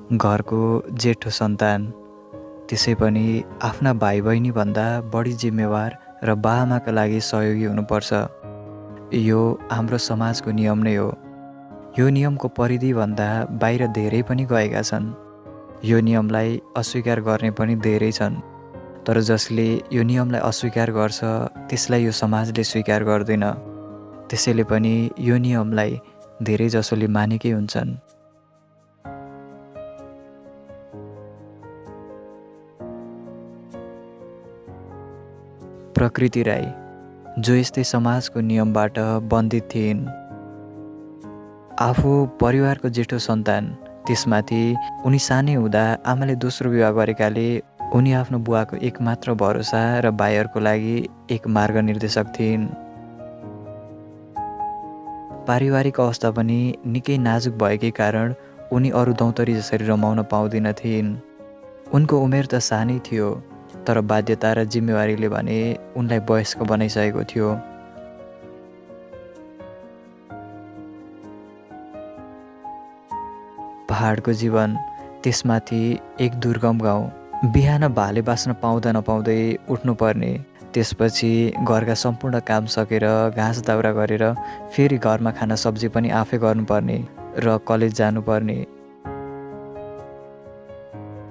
घरको जेठो सन्तान, त्यसै पनि आफ्ना भाइ बहिनीभन्दा बढी जिम्मेवार र बाआमाका लागि सहयोगी हुनुपर्छ। यो हाम्रो समाजको नियम नै हो। यो नियमको परिधिभन्दा बाहिर धेरै पनि गएका छन्। यो नियमलाई अस्वीकार गर्ने पनि धेरै छन्। तर जसले यो नियमलाई अस्वीकार गर्छ त्यसलाई यो समाजले स्वीकार गर्दैन। त्यसैले पनि यो नियमलाई धेरै जसोले मानेकै हुन्छन्। प्रकृति राई, जो यस्तै समाजको नियमबाट बन्धित थिइन्। आफू परिवारको जेठो सन्तान, त्यसमाथि उनी सानै हुँदा आमाले दोस्रो विवाह गरेकाले उनी आफ्नो बुवाको एकमात्र भरोसा र भाइहरूको लागि एक मार्गनिर्देशक थिइन्। पारिवारिक अवस्था पनि निकै नाजुक भएकै कारण उनी अरू दौतरी जसरी रमाउन पाउँदिन थिइन्। उनको उमेर त सानै थियो, तर बाध्यता र जिम्मेवारीले भने उनलाई वयस्क बनाइसकेको थियो। पहाडको जीवन, त्यसमाथि एक दुर्गम गाउँ। बिहान भाले बाँच्न पाउँदा नपाउँदै उठ्नुपर्ने, त्यसपछि घरका सम्पूर्ण काम सकेर घाँस दाउरा गरेर फेरि घरमा खाना सब्जी पनि आफै गर्नुपर्ने र कलेज जानुपर्ने।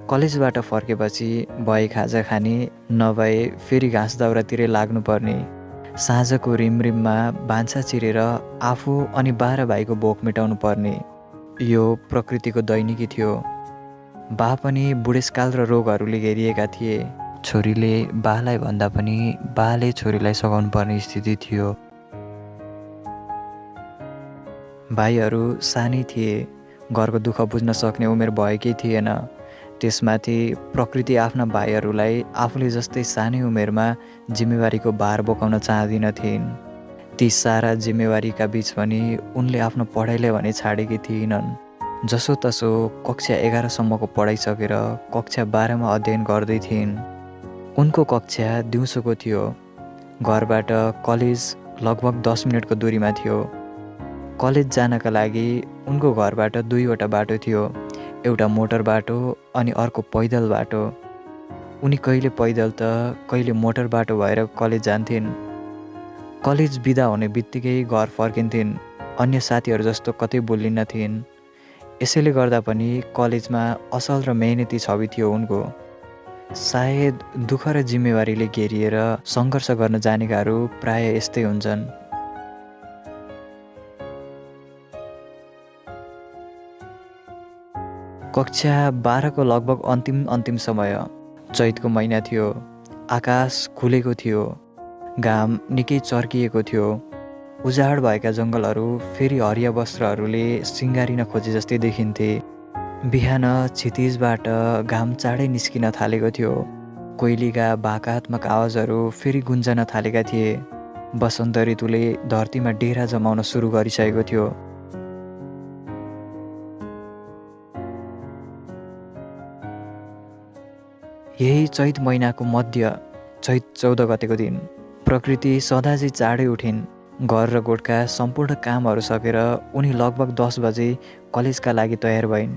कलेजबाट फर्केपछि भए खाजा खाने, नभए फेरि घाँस दाउरातिरै लाग्नुपर्ने। साँझको रिमरिममा भान्सा चिरेर आफू अनि 12 भाइको भोक मेटाउनु पर्ने। यो प्रकृतिको दैनिकी थियो। बा पनि बुढेसकाल र रोगहरूले घेरिएका थिए। छोरीले बालाई भन्दा पनि बाले छोरीलाई सघाउनु पर्ने स्थिति थियो। भाइहरू सानै थिए, घरको दुःख बुझ्न सक्ने उमेर भएकै थिएन। त्यसमाथि प्रकृति आफ्ना भाइहरूलाई आफूले जस्तै सानै उमेरमा जिम्मेवारीको भार बोकाउन चाहदिन थिइन्। ती सारा जिम्मेवारीका बीच पनि उनले आफ्नो पढाइलाई भने छाडेकी थिइनन्। जसोतसो कक्षा 11 सम्मको पढाइ सकेर कक्षा 12 मा अध्ययन गर्दै थिइन्। उनको कक्षा दिउँसोको थियो। घरबाट कलेज लगभग 10 मिनटको दूरीमा थियो। कलेज जानका लागि उनको घरबाट 2वटा बाटो थियो, एउटा मोटर बाटो अनि अर्को पैदल बाटो। उनी कहिले पैदल त कहिले मोटर बाटो भएर कलेज जान्थिन्। कलेज बिदा हुने बित्तिकै घर फर्किन्थिन्। अन्य साथीहरू जस्तो कतै बोलिन्न थिइन्। यसैले गर्दा पनि कलेजमा असल र मेहनती छवि थियो उनको। सायद दुःख र जिम्मेवारीले घेरिएर सङ्घर्ष गर्न जानेकाहरू प्राय यस्तै हुन्छन्। कक्षा 12 को लगभग अन्तिम समय, चैतको महिना थियो। आकाश खुलेको थियो। घाम निकै चर्किएको थियो। उजाड भएका जङ्गलहरू फेरि हरिया वस्त्रहरूले सिँगारिन खोजे जस्तै देखिन्थे। बिहान क्षितिजबाट घाम चाँडै निस्किन थालेको थियो। कोइलीका भाकात्मक आवाजहरू फेरि गुन्जन थालेका थिए। वसन्त ऋतुले धरतीमा डेरा जमाउन सुरु गरिसकेको थियो। यही चैत महिनाको मध्य, चैत 14 गतेको दिन, प्रकृति सदाझै चाँडै उठिन्। घर र गोठका सम्पूर्ण कामहरू सकेर उनी लगभग 10 बजे कलेजका लागि तयार भइन्।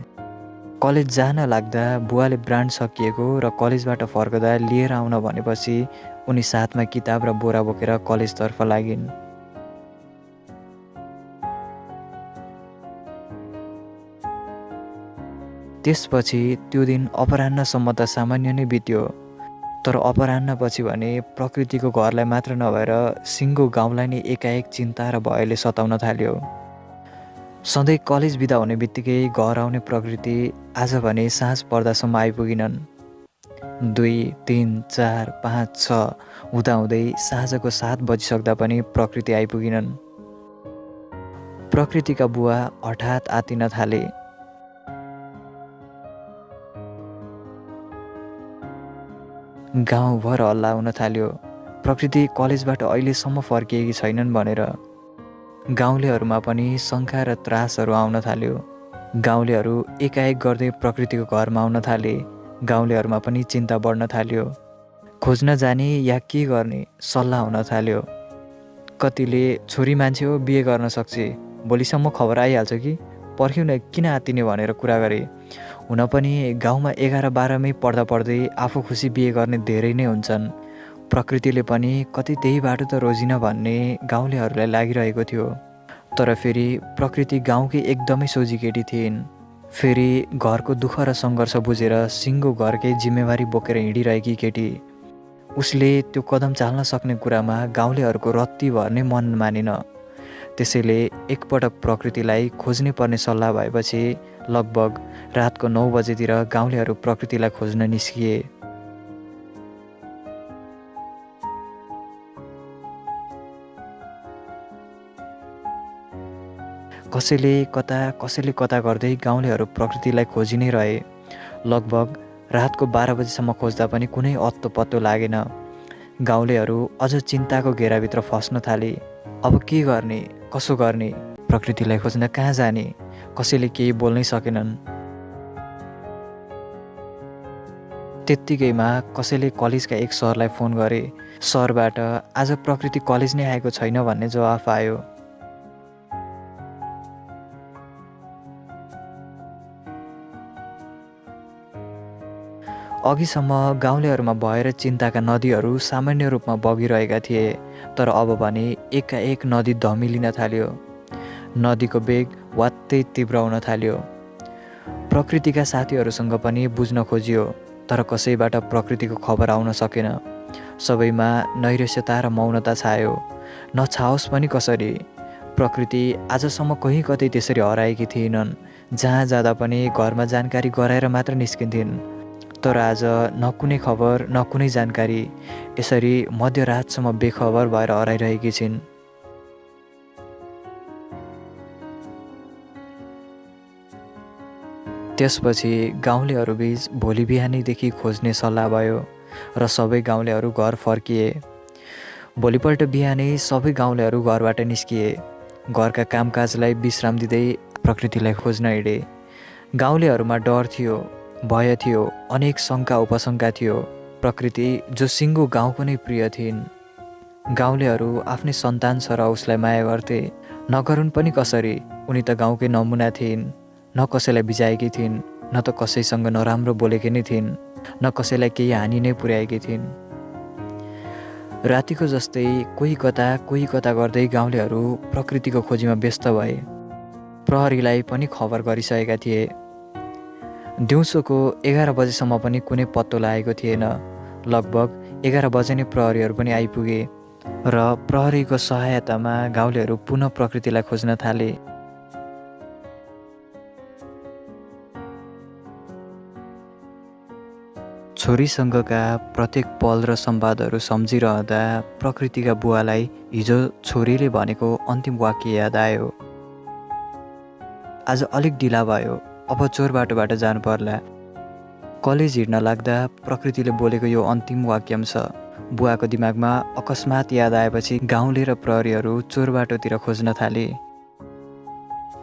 कलेज जान लाग्दा बुवाले ब्रान्ड सकिएको र कलेजबाट फर्कदा लिएर आउन भनेपछि उनी साथमा किताब र बोरा बोकेर कलेजतर्फ लागिन्। त्यसपछि त्यो दिन अपराह्नसम्म त सामान्य नै बित्यो। तर अपराह्नपछि भने प्रकृतिको घरलाई मात्र नभएर सिङ्गो गाउँलाई नै एकाएक चिन्ता र भयले सताउन थाल्यो। सधैँ कलेज बिदा हुने बित्तिकै घर आउने प्रकृति आज भने साँझ पर्दासम्म आइपुगिनन्। 2, 3, 4, 5, 6 हुँदाहुँदै साँझको 7 बजिसक्दा पनि प्रकृति आइपुगिनन्। प्रकृतिका बुवा हठात आत्तिन थाले। गाउँभर हल्ला हुन थाल्यो, प्रकृति कलेजबाट अहिलेसम्म फर्किएकी छैनन् भनेर। गाउँलेहरूमा पनि शङ्का र त्रासहरू आउन थाल्यो। गाउँलेहरू एकाएक गर्दै प्रकृतिको घरमा आउन थाले। गाउँलेहरूमा पनि चिन्ता बढ्न थाल्यो। खोज्न जाने या के गर्ने सल्लाह हुन थाल्यो। कतिले छोरी मान्छे हो, बिहे गर्न सक्छ, भोलिसम्म खबर आइहाल्छ कि, पर्ख्यौ न किन आत्तिने भनेर कुरा गरे। हुन पनि गाउँमा 11-12मै पढ्दा पढ्दै आफू खुसी बिहे गर्ने धेरै नै हुन्छन्। प्रकृतिले पनि कति त्यही बाटो त रोजिन भन्ने गाउँलेहरूलाई लागिरहेको थियो। तर फेरि प्रकृति गाउँकै एकदमै सोझी केटी थिइन्। फेरि घरको दुःख र सङ्घर्ष बुझेर सिङ्गो घरकै जिम्मेवारी बोकेर हिँडिरहेकी केटी। उसले त्यो कदम चाल्न सक्ने कुरामा गाउँलेहरूको रत्ती भर नै मन मानिन। त्यसैले एकपटक प्रकृतिलाई खोज्नै पर्ने सल्लाह भएपछि लगभग रातको 9 बजेतिर गाउँलेहरू प्रकृतिलाई खोज्न निस्किए। कसैले कता गर्दै गाउँलेहरू प्रकृतिलाई खोजि नै रहे। लगभग रातको 12 बजीसम्म खोज्दा पनि कुनै अत्तो पत्तो लागेन। गाउँलेहरू अझ चिन्ताको घेराभित्र फस्न थाले। अब के गर्ने, कसो गर्ने, प्रकृतिलाई खोज्न कहाँ जाने, कसैले केही बोल्नै सकेनन्। त्यत्तिकैमा कसैले कलेजका एक सरलाई फोन गरे। सरबाट आज प्रकृति कलेज नै आएको छैन भन्ने जवाफ आयो। अघिसम्म गाउँलेहरूमा भएर चिन्ताका नदीहरू सामान्य रूपमा बगिरहेका थिए, तर अब भने एकाएक नदी धमिलिन थाल्यो। नदीको वेग वात्तै तीव्र हुन थाल्यो। प्रकृतिका साथीहरूसँग पनि बुझ्न खोजियो, तर कसैबाट प्रकृतिको खबर आउन सकेन। सबैमा नैराश्यता र मौनता छायो। नछाओस् पनि कसरी, प्रकृति आजसम्म कहीँ कतै त्यसरी हराएकी थिएनन्। जहाँ जाँदा पनि घरमा जानकारी गराएर मात्र निस्किन्थिन्। तर आज न कुनै खबर न कुनै जानकारी, यसरी मध्यरातसम्म बेखबर भएर हराइरहेकी छिन्। त्यसपछि गाउँलेहरूबीच भोलि बिहानैदेखि खोज्ने सल्लाह भयो र सबै गाउँलेहरू घर फर्किए। भोलिपल्ट बिहानै सबै गाउँलेहरू घरबाट निस्किए। घरका कामकाजलाई विश्राम दिँदै प्रकृतिलाई खोज्न हिँडे। गाउँलेहरूमा डर थियो, भय थियो, अनेक शङ्का उपशङ्का थियो। प्रकृति जो सिङ्गो गाउँको नै प्रिय थिइन्। गाउँलेहरू आफ्नै सन्तान छ र उसलाई माया गर्थे। नगरुन् पनि कसरी, उनी त गाउँकै नमुना थिइन्। न कसैलाई बिजाएकी थिइन्, न त कसैसँग नराम्रो बोलेकी नै थिइन्, न कसैलाई केही हानि नै पुर्याएकी थिइन्। रातिको जस्तै कोही कता गर्दै गाउँलेहरू प्रकृतिको खोजीमा व्यस्त भए। प्रहरीलाई पनि खबर गरिसकेका थिए। दिउँसोको 11 बजेसम्म पनि कुनै पत्तो लागेको थिएन। लगभग 11 बजे नै प्रहरीहरू पनि आइपुगे र प्रहरीको सहायतामा गाउँलेहरू पुनः प्रकृतिलाई खोज्न थाले। छोरीसँगका प्रत्येक पल र संवादहरू सम्झिरहँदा प्रकृतिका बुवालाई हिजो छोरीले भनेको अन्तिम वाक्य याद आयो। आज अलिक ढिला भयो, अब चोर बाटोबाट जानु पर्ला। कलेज हिँड्न लाग्दा प्रकृतिले बोलेको यो अन्तिम वाक्यांश बुवाको दिमागमा अकस्मात याद आएपछि गाउँले र प्रहरीहरू चोर बाटोतिर खोज्न थाले।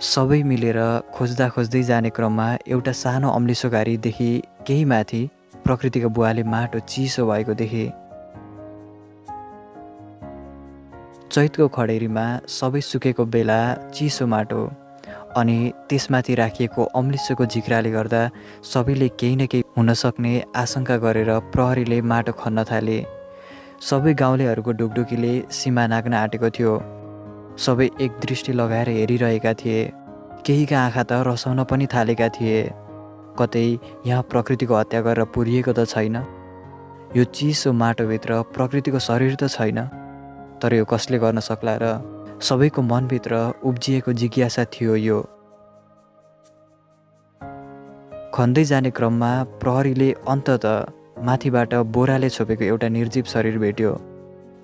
सबै मिलेर खोज्दा खोज्दै जाने क्रममा एउटा सानो अम्लिसो घारीदेखि केही माथि प्रकृतिको बुवाले माटो चिसो भएको देखे। चैतको खडेरीमा सबै सुकेको बेला चिसो माटो अनि त्यसमाथि राखिएको अम्लिसोको झिक्राले गर्दा सबैले केही न केही हुन सक्ने आशंका गरेर प्रहरीले माटो खन्न थाले। सबै गाउँलेहरूको ढुकढुकीले सीमा नाग्न आँटेको थियो। सबै एक दृष्टि लगाएर हेरिरहेका थिए। केहीका आँखा त रसाउन पनि थालेका थिए। कतै यहाँ प्रकृतिको हत्या गरेर पुरिएको त छैन? यो चिसो माटोभित्र प्रकृतिको शरीर त छैन? तर यो कसले गर्न सक्ला र? सबैको मनभित्र उब्जिएको जिज्ञासा थियो यो। खन्दै जाने क्रममा प्रहरीले अन्ततः माथिबाट बोराले छोपेको एउटा निर्जीव शरीर भेट्यो।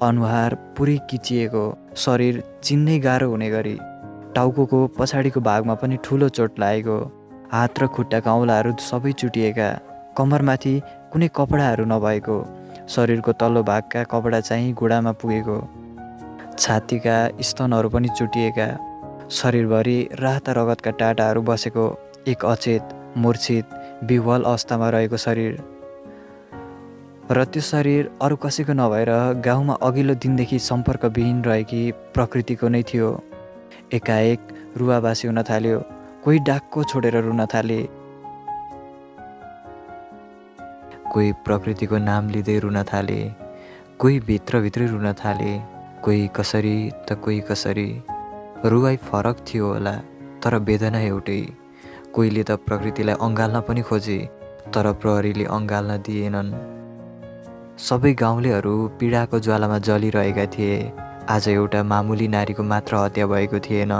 अनुहार पुरै किचिएको, शरीर चिन्नै गाह्रो हुने गरी, टाउकोको पछाडिको भागमा पनि ठुलो चोट लागेको, हात र खुट्टाका औँलाहरू सबै चुटिएका, कम्मरमाथि कुनै कपडाहरू नभएको, शरीरको तल्लो भागका कपडा चाहिँ घुँडामा पुगेको, छातीका स्तनहरू पनि चुटिएका, शरीरभरि राता रगतका टाटाहरू बसेको एक अचेत, मूर्छित, विह्वल अवस्थामा रहेको शरीर। र त्यो शरीर अरू कसैको नभएर गाउँमा अघिल्लो दिनदेखि सम्पर्कविहीन रहेकी प्रकृतिको नै थियो। एकाएक रुवाबासी हुन थाल्यो। कोही डाक्को छोडेर रुन थाले। कोही प्रकृतिको नाम लिँदै रुन थाले, कोही भित्रभित्रै रुन थाले, कोही कसरी त कोही कसरी। रुवाई फरक थियो होला तर वेदना एउटै। कोहीले त प्रकृतिलाई अँगाल्न पनि खोजे तर प्रहरीले अँगाल्न दिएनन्। सबै गाउँलेहरू पीडाको ज्वालामा जलिरहेका थिए। आज एउटा मामुली नारीको मात्र हत्या भएको थिएन,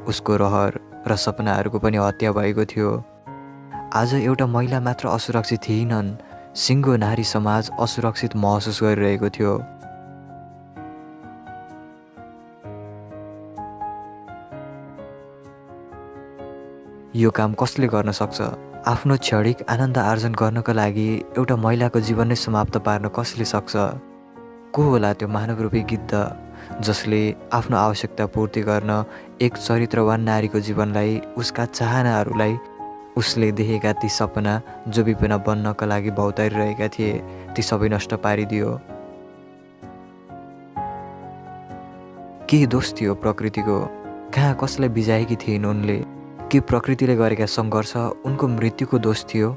उसको रहर र सपनाहरूको पनि हत्या भएको थियो। आज एउटा महिला मात्र असुरक्षित थिएनन्, सिङ्गो नारी समाज असुरक्षित महसुस गरिरहेको थियो। यो काम कसले गर्न सक्छ? आफ्नो क्षणिक आनन्द आर्जन गर्नको लागि एउटा महिलाको जीवन नै समाप्त पार्न कसले सक्छ? को होला त्यो मानवरूपी गिद्ध जसले आफ्नो आवश्यकता पूर्ति गर्न एक चरित्रवान नारीको जीवनलाई, उसका चाहनाहरूलाई, उसले देखेका ती सपना जो विपना बन्नका लागि भौतारिरहेका थिए, ती सबै नष्ट पारिदियो? के दोष थियो प्रकृतिको? कहाँ कसलाई बिजाएकी थिइन् उनले? के प्रकृतिले गरेका सङ्घर्ष उनको मृत्युको दोष थियो?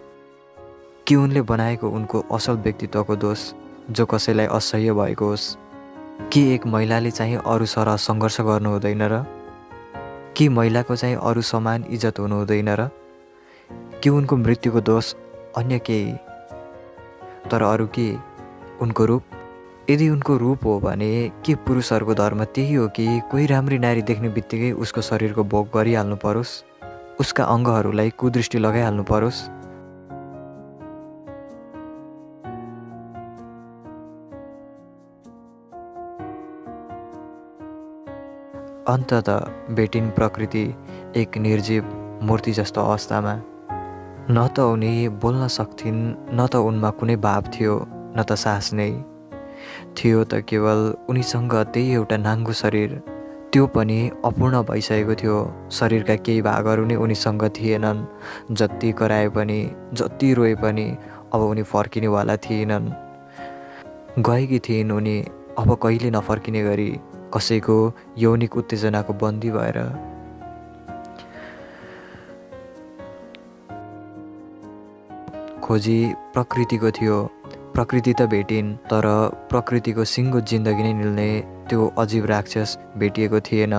कि उनले बनाएको उनको असल व्यक्तित्वको दोष जो कसैलाई असह्य भएको होस्? के एक महिलाले चाहिँ अरू सरह सङ्घर्ष गर्नु हुँदैन र? कि महिलाको चाहिँ अरू समान इज्जत हुनु हुँदैन र? कि उनको मृत्युको दोष अन्य केही? तर अरू के? उनको रूप? यदि उनको रूप हो भने के पुरुषहरूको धर्म त्यही हो कि कोही राम्री नारी देख्ने बित्तिकै उसको शरीरको भोग गरिहाल्नु परोस्, उसका अङ्गहरूलाई कुदृष्टि लगाइहाल्नु परोस्? अन्ततः भेटिन् प्रकृति एक निर्जीव मूर्ति जस्तो अवस्थामा। न त उनी बोल्न सक्थिन्, न त उनमा कुनै भाव थियो, न त साहस नै थियो। त केवल उनीसँग त्यही एउटा नाङ्गो शरीर, त्यो पनि अपूर्ण भइसकेको थियो। शरीरका केही भागहरू नै उनीसँग थिएनन्। जति कराए पनि, जति रोए पनि अब उनी फर्किनेवाला थिएनन्। गएकी थिइन् उनी अब कहिले नफर्किने गरी, कसैको यौनिक उत्तेजनाको बन्दी भएर। खोजी प्रकृतिको थियो। प्रकृति त भेटिन्, तर प्रकृतिको सिङ्गो जिन्दगी नै निल्ने त्यो अजीब राक्षस भेटिएको थिएन।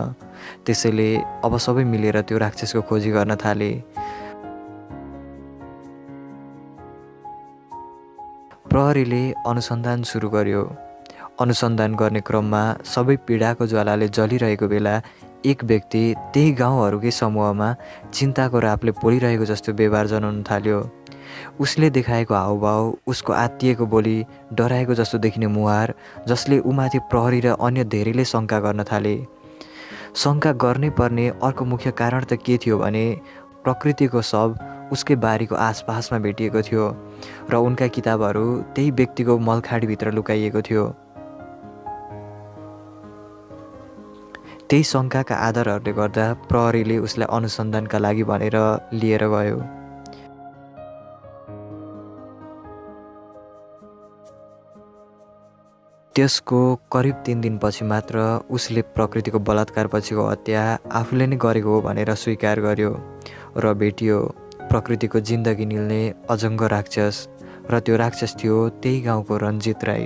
त्यसैले अब सबै मिलेर त्यो राक्षसको खोजी गर्न थाले। प्रहरीले अनुसन्धान सुरु गर्यो। अनुसन्धान गर्ने क्रममा सबै पीडाको ज्वालाले जलिरहेको बेला एक व्यक्ति त्यही गाउँहरूकै समूहमा चिन्ताको रापले पोलिरहेको जस्तो व्यवहार जनाउन थाल्यो। उसले देखाएको हावभाव, उसको आत्तिएको बोली, डराएको जस्तो देखिने मुहार, जसले उमाथि प्रहरी र अन्य धेरैले शङ्का गर्न थाले। शङ्का गर्नै पर्ने अर्को मुख्य कारण त के थियो भने प्रकृतिको शव उसकै बारीको आसपासमा भेटिएको थियो र उनका किताबहरू त्यही व्यक्तिको मलखाडीभित्र लुकाइएको थियो। त्यही शङ्काका आधारहरूले गर्दा प्रहरीले उसलाई अनुसन्धानका लागि भनेर लिएर गयो। त्यसको करिब 3 दिनपछि मात्र उसले प्रकृतिको बलात्कारपछिको हत्या आफूले नै गरेको हो भनेर स्वीकार गर्यो र भेटियो प्रकृतिको जिन्दगी निल्ने अजङ्ग राक्षस, र त्यो राक्षस थियो त्यही गाउँको रञ्जित राई।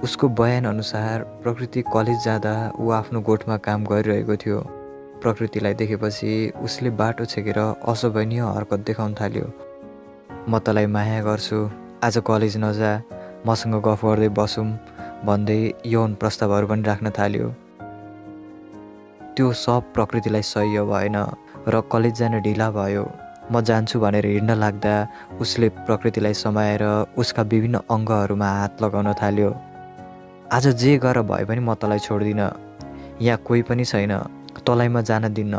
उसको बयान अनुसार प्रकृति कलेज जाँदा ऊ आफ्नो गोठमा काम गरिरहेको थियो। प्रकृतिलाई देखेपछि उसले बाटो छेकेर अशोभनीय हरकत देखाउन थाल्यो। म तँलाई माया गर्छु, आज कलेज नजा, मसँग गफ गर्दै बसौँ भन्दै यौन प्रस्तावहरू पनि राख्न थाल्यो। त्यो सब प्रकृतिलाई सह्य भएन र कलेज जान ढिला भयो। म जान्छु भनेर हिँड्न लाग्दा उसले प्रकृतिलाई समाएर उसका विभिन्न अङ्गहरूमा हात लगाउन थाल्यो। आज जे गर भए पनि म तँलाई छोड्दिनँ, यहाँ कोही पनि छैन, तँलाई म जान दिन्न,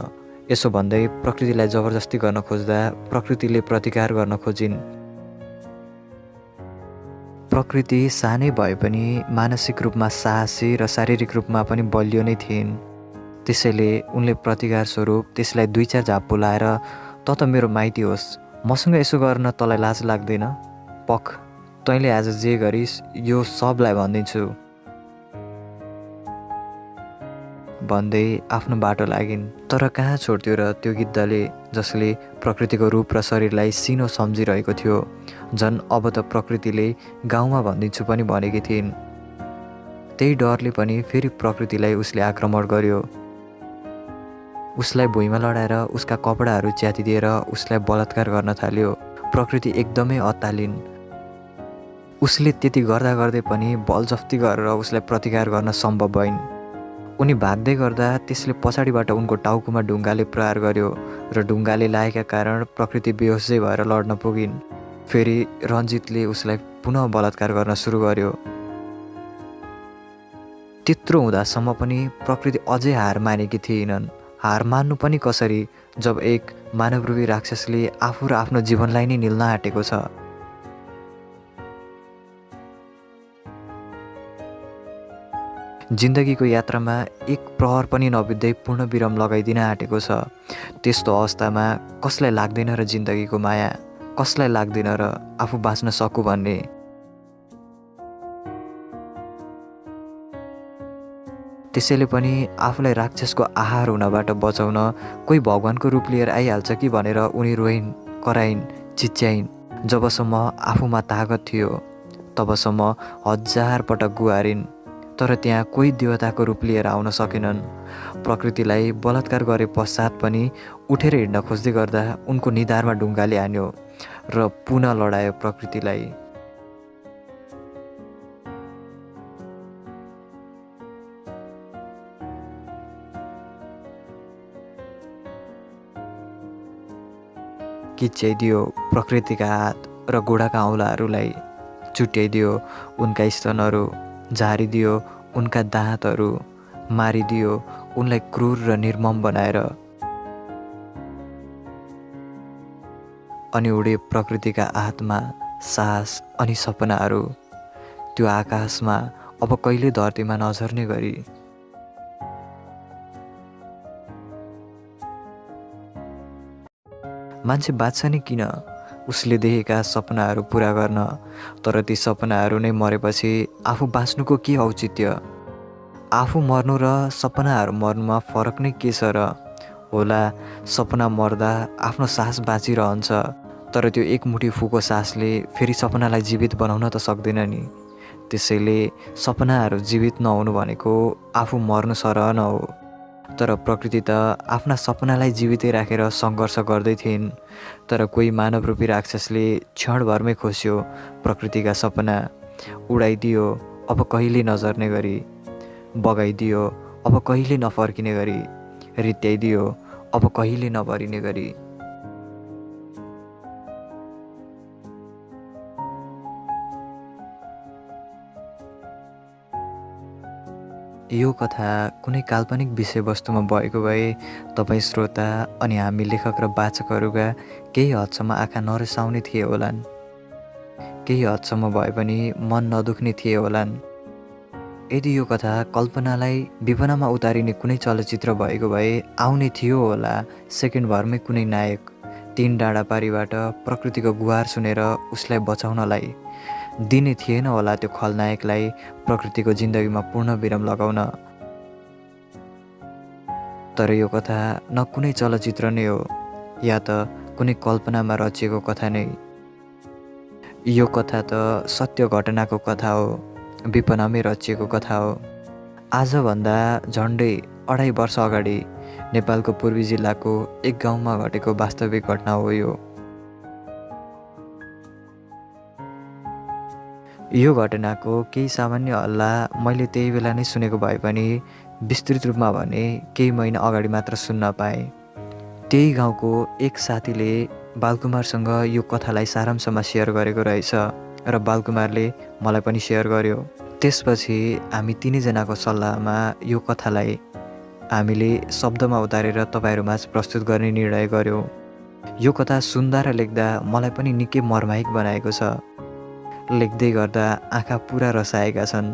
यसो भन्दै प्रकृतिलाई जबरजस्ती गर्न खोज्दा प्रकृतिले प्रतिकार गर्न खोजिन्। प्रकृति सानै भए पनि मानसिक रूपमा साहसी र शारीरिक रूपमा पनि बलियो नै थिइन्। त्यसैले उनले प्रतिकार स्वरूप त्यसलाई 2-4 झाप बोलाएर, त मेरो माइती होस्, मसँग यसो गर्न तँलाई लाज लाग्दैन? पख, तैँले आज जे गरिस् यो सबलाई भनिदिन्छु। भन्दै आफ्नो बाटो लागिन्। तर कहाँ छोड्थ्यो र त्यो गिद्धले, जसले प्रकृतिको रूप र शरीरलाई सिनो सम्झिरहेको थियो। झन् अब त प्रकृतिले गाउँमा भनिदिन्छु पनि भनेकी थिइन्। त्यही डरले पनि फेरि प्रकृतिलाई उसले आक्रमण गर्यो। उसलाई भुइँमा लडाएर उसका कपडाहरू च्यातिदिएर उसलाई बलात्कार गर्न थाल्यो। प्रकृति एकदमै अत्तालिन्। उसले त्यति गर्दा गर्दै पनि बलजफ्ती गरेर उसलाई प्रतिकार गर्न सम्भव भइन्। उनी भाग्दै गर्दा त्यसले पछाडिबाट उनको टाउकोमा ढुङ्गाले प्रहार गर्यो र ढुङ्गाले लागेका कारण प्रकृति बेहोसै भएर लड्न पुगिन्। फेरि रञ्जितले उसलाई पुनः बलात्कार गर्न सुरु गर्यो। त्यत्रो हुँदासम्म पनि प्रकृति अझै हार मानेकी थिएनन्। हार मान्नु पनि कसरी, जब एक मानवरूपी राक्षसले आफू र आफ्नो जीवनलाई नै निल्न आँटेको छ। जिन्दगीको यात्रामा एक प्रहर पनि नबित्दै पूर्ण विराम लगाइदिन आँटेको छ। त्यस्तो अवस्थामा कसलाई लाग्दैन र जिन्दगीको माया, कसलाई लाग्दैन र आफू बाँच्न सकु भन्ने। त्यसैले पनि आफूलाई राक्षसको आहार हुनबाट बचाउन कोही भगवानको रूप लिएर आइहाल्छ कि भनेर उनी रोइन्, कराइन्, चिच्याइन्। जबसम्म आफूमा तागत थियो तबसम्म हजार पटक गुहारिन्, तर त्यहाँ कोही देवताको रूप लिएर आउन सकेनन्। प्रकृतिलाई बलात्कार गरे पश्चात पनि उठेर हिँड्न खोज्दै गर्दा उनको निधारमा ढुङ्गाले हान्यो र पुनः लडायो प्रकृतिलाई। किच्याइदियो प्रकृतिका हात र गोडाका औँलाहरूलाई, चुट्याइदियो उनका स्तनहरू, झारिदियो उनका दाँतहरू, मारिदियो उनलाई क्रूर र निर्मम बनाएर। अनि उडे प्रकृतिका आत्मा, सास अनि सपनाहरू त्यो आकाशमा अब कहिले धरतीमा नझर्ने गरी। मान्छे बाँच्छ नि किन? उसले देखेका सपनाहरू पुरा गर्न। तर ती सपनाहरू नै मरेपछि आफू बाँच्नुको के औचित्य? आफू मर्नु र सपनाहरू मर्नुमा फरक नै के छ र? होला सपना मर्दा आफ्नो सास बाँचिरहन्छ, तर त्यो एकमुठी फुको सासले फेरि सपनालाई जीवित बनाउन त सक्दैन नि। त्यसैले सपनाहरू जीवित नहुनु भनेको आफू मर्नु सरह न हो। तर प्रकृति त आफ्ना सपनालाई जीवितै राखेर सङ्घर्ष गर्दै थिइन्। तर कोही मानवरूपी राक्षसले क्षणभरमै खोस्यो प्रकृतिका सपना, उडाइदियो अब कहिले नजर्ने गरी, बगाइदियो अब कहिले नफर्किने गरी, रित्याइदियो अब कहिले नभरिने गरी। यो कथा कुनै काल्पनिक विषयवस्तुमा भएको भए तपाईँ श्रोता अनि हामी लेखक र वाचकहरूका केही हदसम्म आँखा नरिसाउने थिए होलान्, केही हदसम्म भए पनि मन नदुख्ने थिए होलान्। यदि यो कथा कल्पनालाई विपनामा उतारिने कुनै चलचित्र भएको भए आउने थियो होला सेकेन्डभरमै कुनै नायक, 3 डाँडा पारीबाट प्रकृतिको गुहार सुनेर उसलाई बचाउनलाई। दिने थिएन होला त्यो खलनायकलाई प्रकृतिको जिन्दगीमा पूर्ण विराम लगाउन। तर यो कथा न कुनै चलचित्र नै हो, या त कुनै कल्पनामा रचिएको कथा नै। यो कथा त सत्य घटनाको कथा हो, विपनामै रचिएको कथा हो। आजभन्दा झन्डै 2.5 वर्ष अगाडि नेपालको पूर्वी जिल्लाको एक गाउँमा घटेको वास्तविक घटना हो यो। यो घटनाको केही सामान्य हल्ला मैले त्यही बेला नै सुनेको भए पनि विस्तृत रूपमा भने केही महिना अगाडि मात्र सुन्न पाएँ। त्यही गाउँको एक साथीले बालकुमारसँग यो कथालाई सारांशमा सेयर गरेको रहेछ र बालकुमारले मलाई पनि सेयर गर्यो। त्यसपछि हामी तिनैजनाको सल्लाहमा यो कथालाई हामीले शब्दमा उतारेर तपाईँहरूमाझ प्रस्तुत गर्ने निर्णय गर्यौँ। यो कथा सुन्दा र लेख्दा मलाई पनि निकै मर्माहिक बनाएको छ। लेख्दै गर्दा आँखा पुरा रसाएका छन्।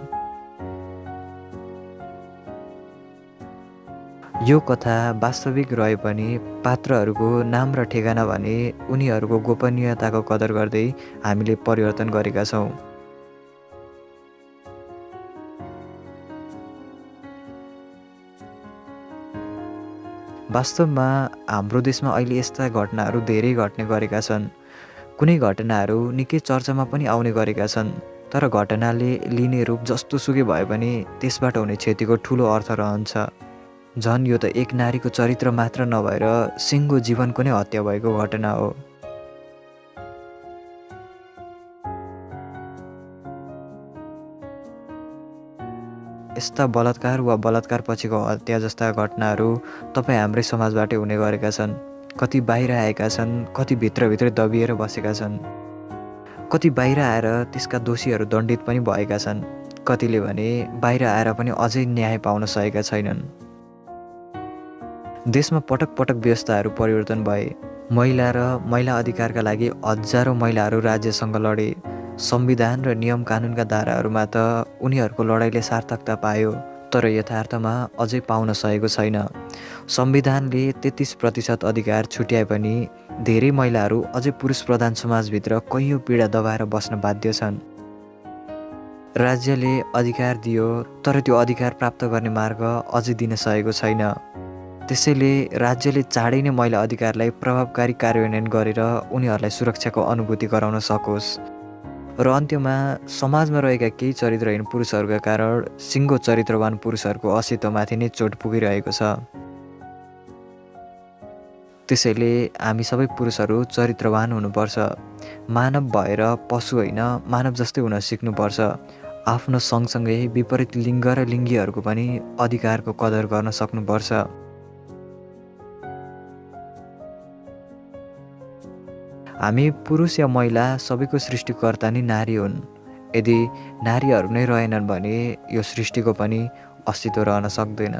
यो कथा वास्तविक रहे पनि पात्रहरूको नाम र ठेगाना भने उनीहरूको गोपनीयताको कदर गर्दै हामीले परिवर्तन गरेका छौँ। वास्तवमा हाम्रो देशमा अहिले यस्ता घटनाहरू धेरै घट्ने गरेका छन्। कुनै घटनाहरू निकै चर्चामा पनि आउने गरेका छन्। तर घटनाले लिने रूप जस्तोसुकै भए पनि त्यसबाट हुने क्षतिको ठुलो अर्थ रहन्छ। झन् यो त एक नारीको चरित्र मात्र नभएर सिङ्गो जीवनको नै हत्या भएको घटना हो। यस्ता बलात्कार वा बलात्कार पछिको हत्या जस्ता घटनाहरू तपाईँ हाम्रै समाजबाटै हुने गरेका छन्। कति बाहिर आएका छन्, कति भित्रभित्रै दबिएर बसेका छन्। कति बाहिर आएर त्यसका दोषीहरू दण्डित पनि भएका छन्। कतिले भने बाहिर आएर पनि अझै न्याय पाउन सकेका छैनन्। देशमा पटक पटक व्यवस्थाहरू परिवर्तन भए। महिला र महिला अधिकारका लागि हजारौँ महिलाहरू राज्यसँग लडे। संविधान र नियम कानुनका धाराहरूमा त उनीहरूको लडाइँले सार्थकता पायो, तर यथार्थमा अझै पाउन सकेको छैन। संविधानले 33% अधिकार छुट्याए पनि धेरै महिलाहरू अझै पुरुष प्रधान समाजभित्र कैयौँ पीडा दबाएर बस्न बाध्य छन्। राज्यले अधिकार दियो, तर त्यो अधिकार प्राप्त गर्ने मार्ग अझै दिन सकेको छैन। त्यसैले राज्यले चाँडै नै महिला अधिकारलाई प्रभावकारी कार्यान्वयन गरेर उनीहरूलाई सुरक्षाको अनुभूति गराउन सकोस्। र अन्त्यमा समाजमा रहेका केही चरित्रहीन पुरुषहरूका कारण सिङ्गो चरित्रवान पुरुषहरूको अस्तित्वमाथि नै चोट पुगिरहेको छ। त्यसैले हामी सबै पुरुषहरू चरित्रवान हुनुपर्छ। मानव भएर पशु होइन, मानव जस्तै हुन सिक्नुपर्छ। आफ्नो सँगसँगै विपरीत लिङ्ग र लिङ्गीहरूको पनि अधिकारको कदर गर्न सक्नुपर्छ। हामी पुरुष या महिला सबैको सृष्टिकर्ता नै नारी हुन्। यदि नारीहरू नै रहेनन् भने यो सृष्टिको पनि अस्तित्व रहन सक्दैन।